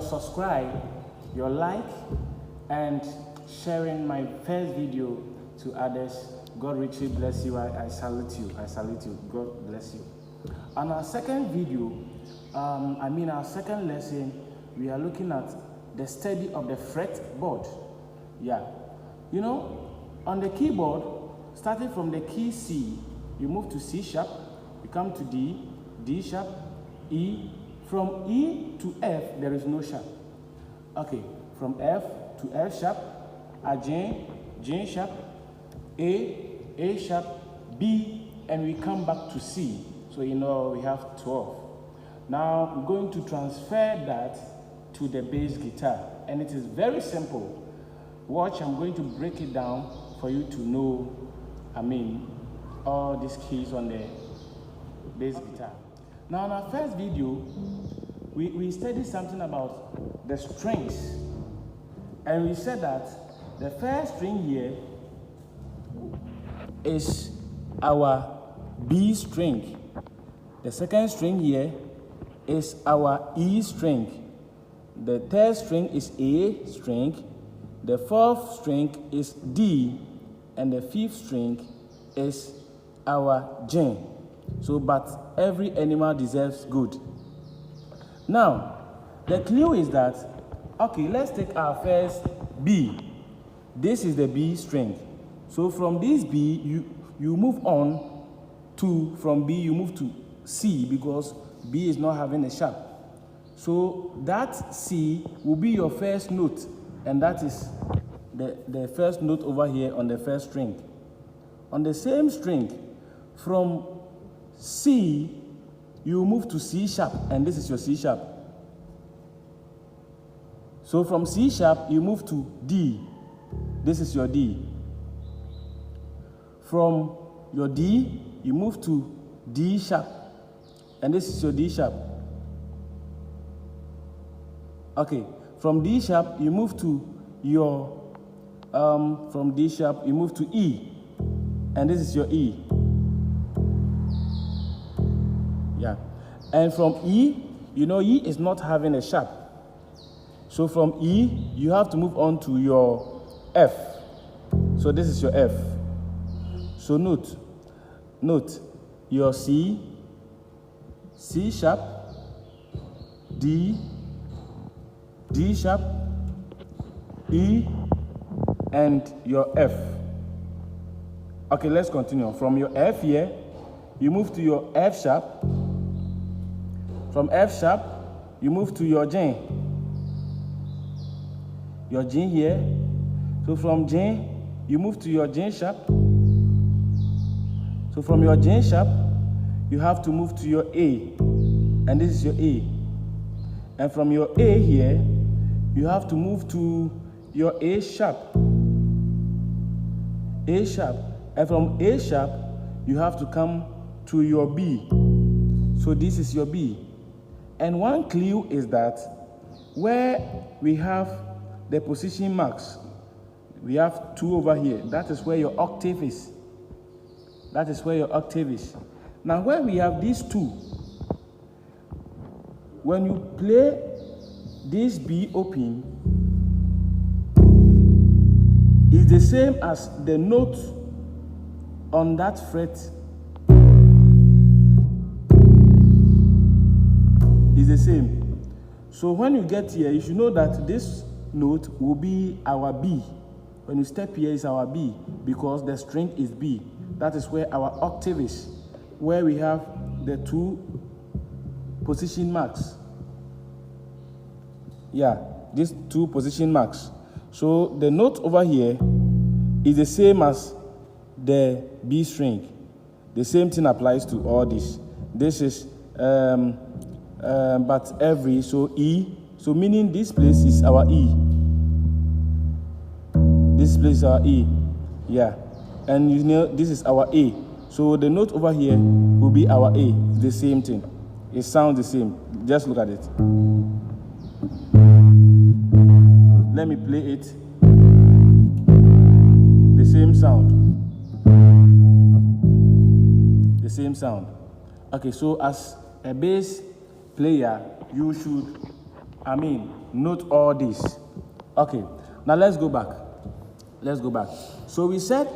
subscribe, your like, and sharing my first video to others. God richly bless you. I salute you. I salute you. God bless you. On our second video, our second lesson, we are looking at the study of the fretboard. Yeah. You know, on the keyboard, starting from the key C, you move to C sharp, you come to D, D sharp, E. From E to F, there is no sharp. Okay, from F to F sharp, a J, J sharp, A sharp, B, and we come back to C. So you know we have 12. Now I'm going to transfer that to the bass guitar, and it is very simple. Watch, I'm going to break it down for you to know, all these keys on the bass guitar. Now in our first video, we studied something about the strings, and we said that the first string here is our B string. The second string here is our E string. The third string is A string. The fourth string is D, and the fifth string is our J. So, but every animal deserves good. Now, the clue is that, okay, let's take our first B. This is the B string. So from this B, you move on to, from B you move to C, because B is not having a sharp. So that C will be your first note, and that is the first note over here on the first string. On the same string, from C, you move to C sharp, and this is your C sharp. So from C sharp, you move to D. This is your D. From your D, you move to D sharp, and this is your D sharp. Okay, from D sharp, you move to your, from D sharp, you move to E, and this is your E. Yeah, and from E, you know E is not having a sharp. So from E, you have to move on to your F. So this is your F. So note your C, C sharp, D, D sharp, E, and your F. Okay, let's continue. From your F here, you move to your F sharp. From F sharp, you move to your J. Your J here. So from J, you move to your J sharp. So from your J sharp, you have to move to your A, and this is your A. And from your A here, you have to move to your A sharp. A sharp. And from A sharp, you have to come to your B. So this is your B. And one clue is that where we have the position marks, we have 2 over here. That is where your octave is. That is where your octave is. Now, where we have these 2, when you play this B open, it's the same as the note on that fret. It's the same. So when you get here, you should know that this note will be our B. When you step here, it's our B, because the string is B. That is where our octave is, where we have the 2 position marks. Yeah, these 2 position marks. So the note over here is the same as the B string. The same thing applies to all this. This is, but every, so E, so meaning this place is our E. This place is our E, yeah. And you know, this is our A. So the note over here will be our A, the same thing. It sounds the same. Just look at it. Let me play it. The same sound. The same sound. Okay, so as a bass player, you should note all this. Okay, now let's go back. So we said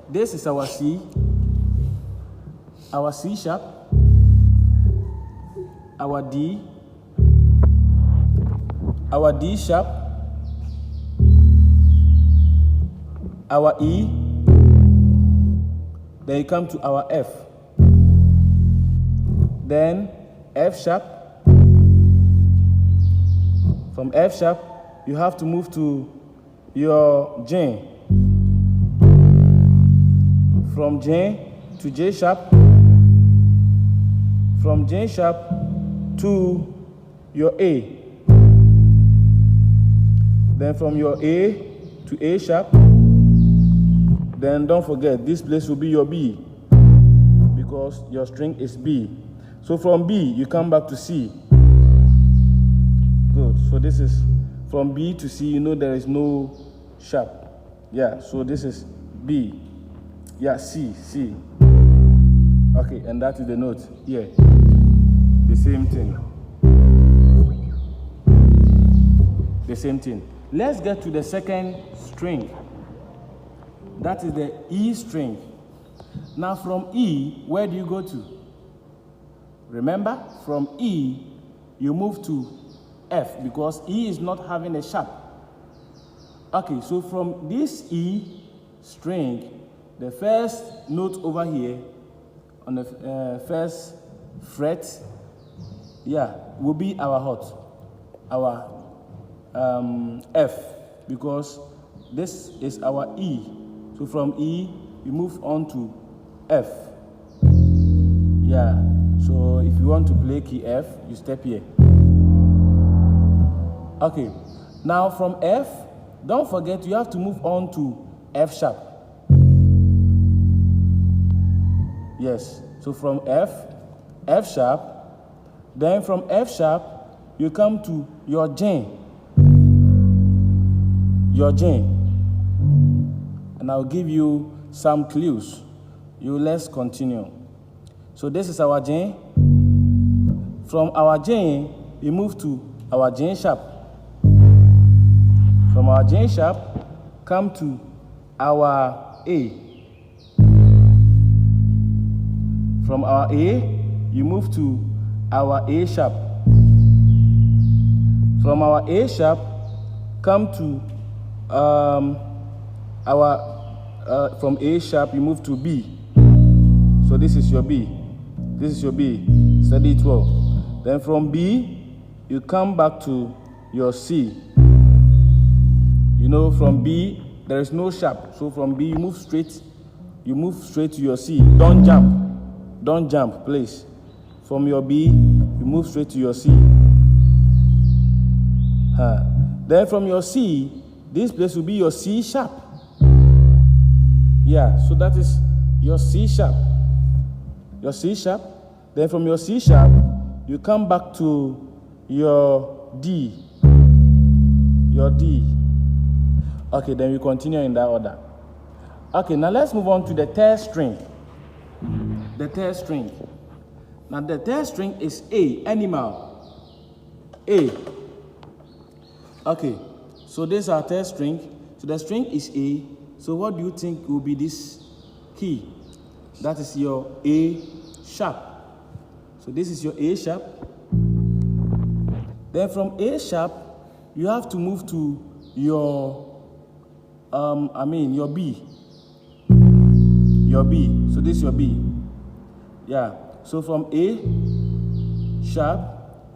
this is our C sharp, our D sharp, our E, then you come to our F, then F sharp. From F sharp, you have to move to your J. From J to J sharp. From J sharp to your A. Then from your A to A sharp. Then don't forget, this place will be your B, because your string is B. So from B, you come back to C. Good. So this is from B to C. You know there is no sharp. Yeah, so this is B. Yeah, C. Okay, and that is the note here. The same thing. Let's get to the second string. That is the E string. Now from E, where do you go to? Remember, from E, you move to F, because E is not having a sharp. Okay, so from this E string, the first note over here, on the first fret, will be our F, because this is our E. So from E, you move on to F. Yeah, so if you want to play key F, you step here. Okay, now from F, don't forget you have to move on to F sharp. Yes, so from F sharp, then from F sharp, you come to your J. And I'll give you some clues. Let's continue. So this is our J. From our J, we move to our J sharp. From our J sharp, come to our A. From our A, you move to our A sharp. From our A sharp, come to from A sharp, you move to B. So this is your B. Study it well. Then from B, you come back to your C. You know, from B, there is no sharp. So from B, you move straight to your C. Don't jump, please. From your B, you move straight to your C. Then from your C, this place will be your C sharp. Yeah, so that is your C sharp. Then from your C sharp, you come back to your D. Okay, then we continue in that order. Okay, now let's move on to the third string. Now the third string is A, animal. A. Okay, so this is our third string. So the string is A. So what do you think will be this key? That is your A sharp. So this is your A sharp. Then from A sharp, you have to move to your your B. So this is your B. Yeah. So from A sharp,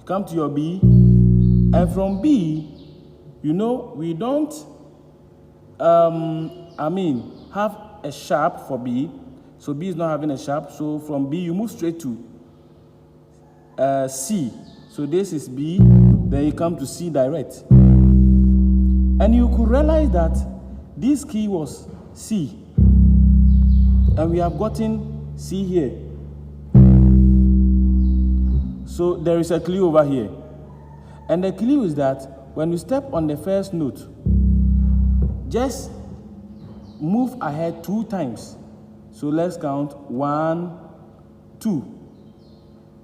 come to your B, and from B, you know, we don't have a sharp for B. So B is not having a sharp. So from B, you move straight to C. So this is B, then you come to C direct. And you could realize that this key was C. And we have gotten C here. So there is a clue over here. And the clue is that when you step on the first note, just move ahead 2 times. So let's count 1, 2.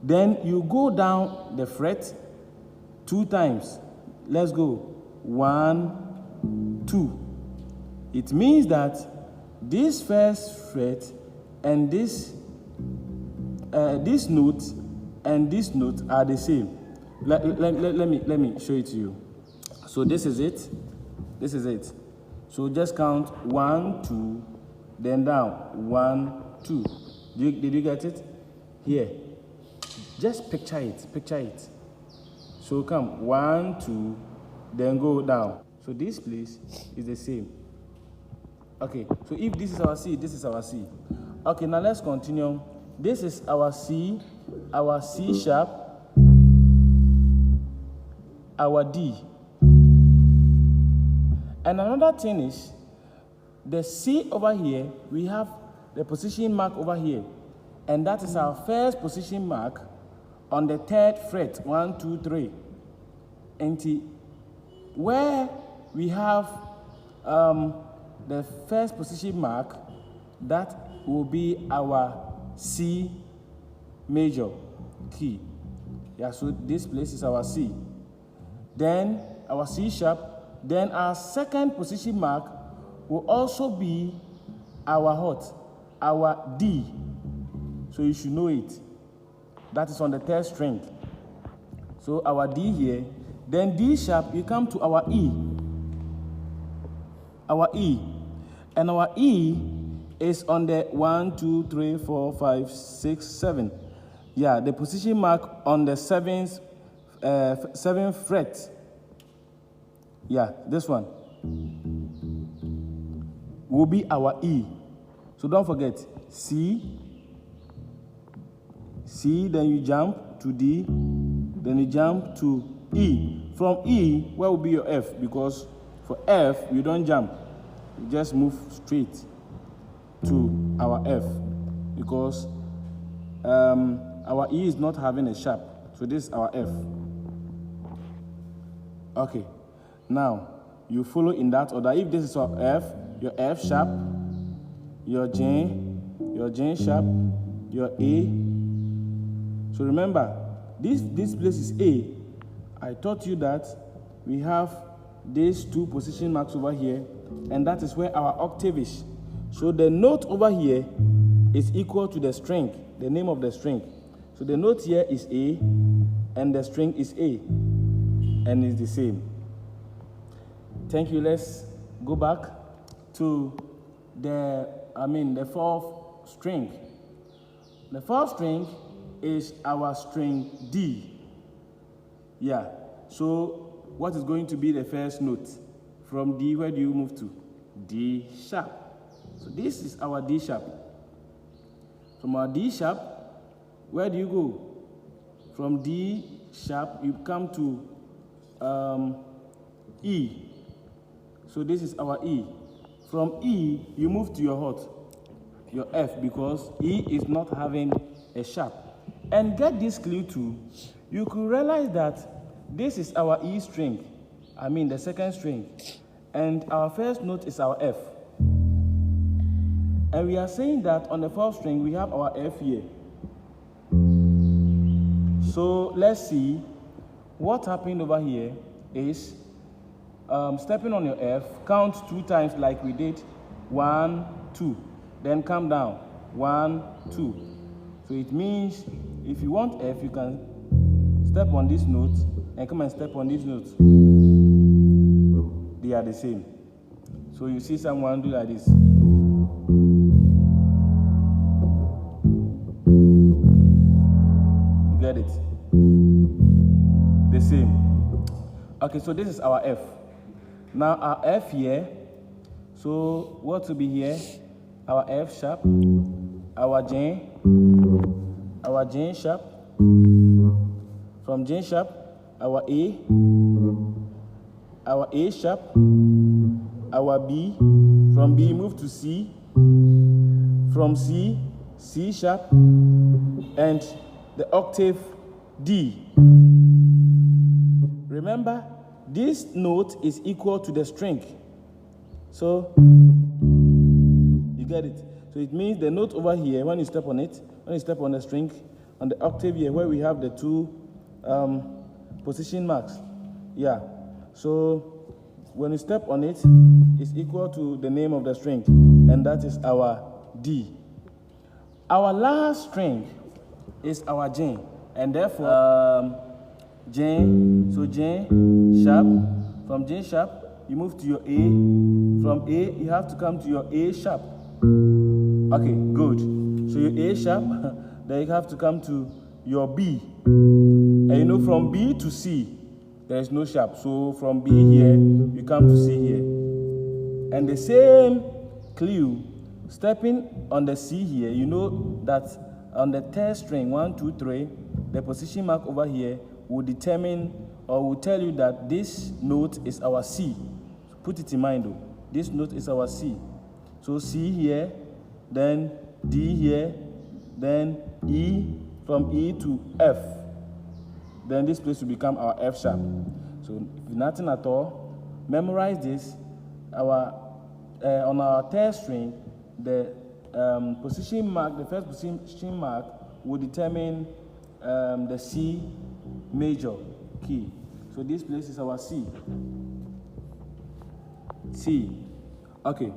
Then you go down the fret 2 times. Let's go. 1, 2. It means that this first fret and this note and this note are the same. Let me show it to you. So this is it. This is it. So just count 1, 2, then down 1, 2. Did you get it? Here. Just picture it. Picture it. So come 1, 2, then go down. So this place is the same. Okay. So if this is our C, this is our C. Okay. Now let's continue. This is our C sharp, our D. And another thing is, the C over here, we have the position mark over here. And that is our first position mark on the 3rd fret. 1, 2, 3. And where we have the first position mark, that will be our C major key. Yeah, so this place is our C. Then our C sharp. Then our second position mark will also be our what? Our D. So you should know it. That is on the 3rd string. So our D here. Then D sharp, you come to our E. Our E. And our E is on the 1, 2, 3, 4, 5, 6, 7. Yeah, the position mark on the 7th fret. Yeah, this one will be our E. So don't forget, C, then you jump to D, then you jump to E. From E, where will be your F? Because for F, you don't jump. You just move straight to our F. Because our E is not having a sharp. So this is our F. Okay. Now, you follow in that order. If this is your F sharp, your J sharp, your A. So remember, this place is A. I taught you that we have these two position marks over here, and that is where our octave is. So the note over here is equal to the string, the name of the string. So the note here is A, and the string is A, and it's the same. Thank you. Let's go back to the 4th string. The 4th string is our string D. Yeah. So what is going to be the first note? From D, where do you move to? D sharp. So this is our D sharp. From our D sharp, where do you go? From D sharp, you come to E. So this is our E. From E, you move to your what? Your F, because E is not having a sharp. And get this clue too. You could realize that this is our E string. The 2nd string. And our first note is our F. And we are saying that on the 4th string, we have our F here. So let's see what happened over here is stepping on your F, count 2 times like we did. 1, 2. Then come down. 1, 2. So it means if you want F, you can step on this note and come and step on this note. They are the same. So you see someone do like this. You get it? The same. Okay, so this is our F. Now our F here, so what will be here? Our F sharp, our J sharp, from J sharp, our A sharp, our B, from B move to C, from C, C sharp, and the octave D. Remember, this note is equal to the string. So, you get it. So it means the note over here, when you step on it, when you step on the string, on the octave here, where we have the two position marks. Yeah. So when you step on it, it's equal to the name of the string, and that is our D. Our last string is our G, and therefore G. So G sharp. From G sharp, you move to your A. From A, you have to come to your A sharp. Okay, good. So your A sharp, then you have to come to your B. And you know, from B to C, there is no sharp. So from B here, you come to C here. And the same clue, stepping on the C here, you know that on the third string, 1, 2, 3, the position mark over here will determine or will tell you that this note is our C. Put it in mind though. This note is our C. So C here, then D here, then E, from E to F. Then this place will become our F sharp. So if nothing at all, memorize this. On our third string, the position mark, the first position mark will determine the C major key. So this place is our C. C. Okay.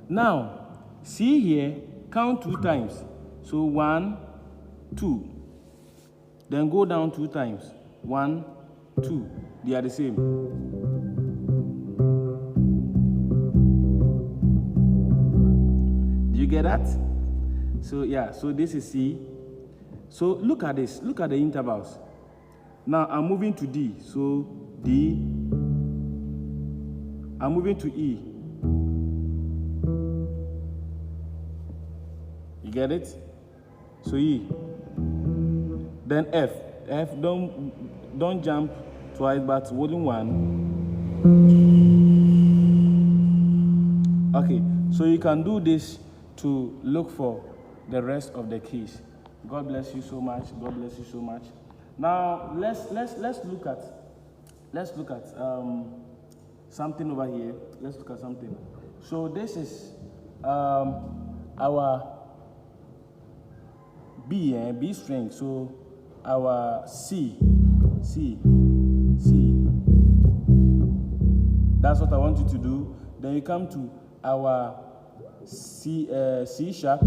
Now, C here, count 2 times. So 1, 2. Then go down 2 times. 1, 2. They are the same. Do you get that? So yeah, so this is C. So look at this. Look at the intervals. Now I'm moving to D. So D. I'm moving to E. You get it? So E. Then F. F, don't jump twice, but only 1. Okay, so you can do this to look for the rest of the keys. God bless you so much. God bless you so much. Now let's look at something over here. Let's look at something. So this is our B string. So our C. That's what I want you to do. Then you come to our C sharp.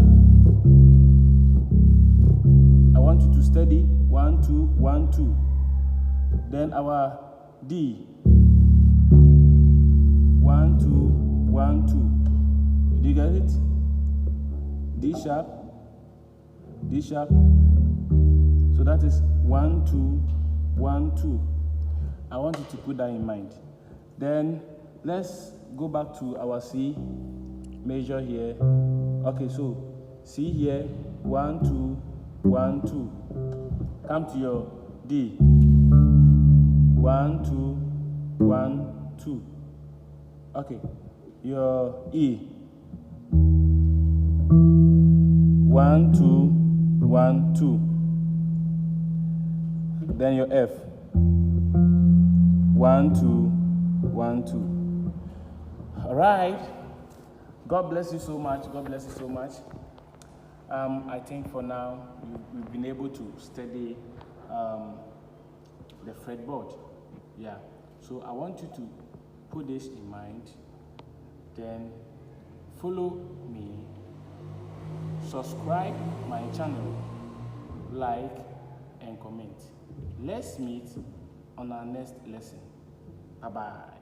I want you to study 1, 2, 1, 2. Then our D. 1, 2, 1, 2. Do you get it? D sharp. D sharp. So that is 1, 2, 1, 2. I want you to put that in mind. Then let's go back to our C major here. Okay, so C here, 1, 2, 1, 2. Come to your D. 1, 2, 1, 2. Okay, your E. 1, 2, 1, 2. Then your F. 1, 2, 1, 2. All right. God bless you so much. God bless you so much. I think for now we've been able to study the fretboard. Yeah. So I want you to put this in mind. Then follow me. Subscribe my channel. Like and comment. Let's meet on our next lesson. Bye-bye.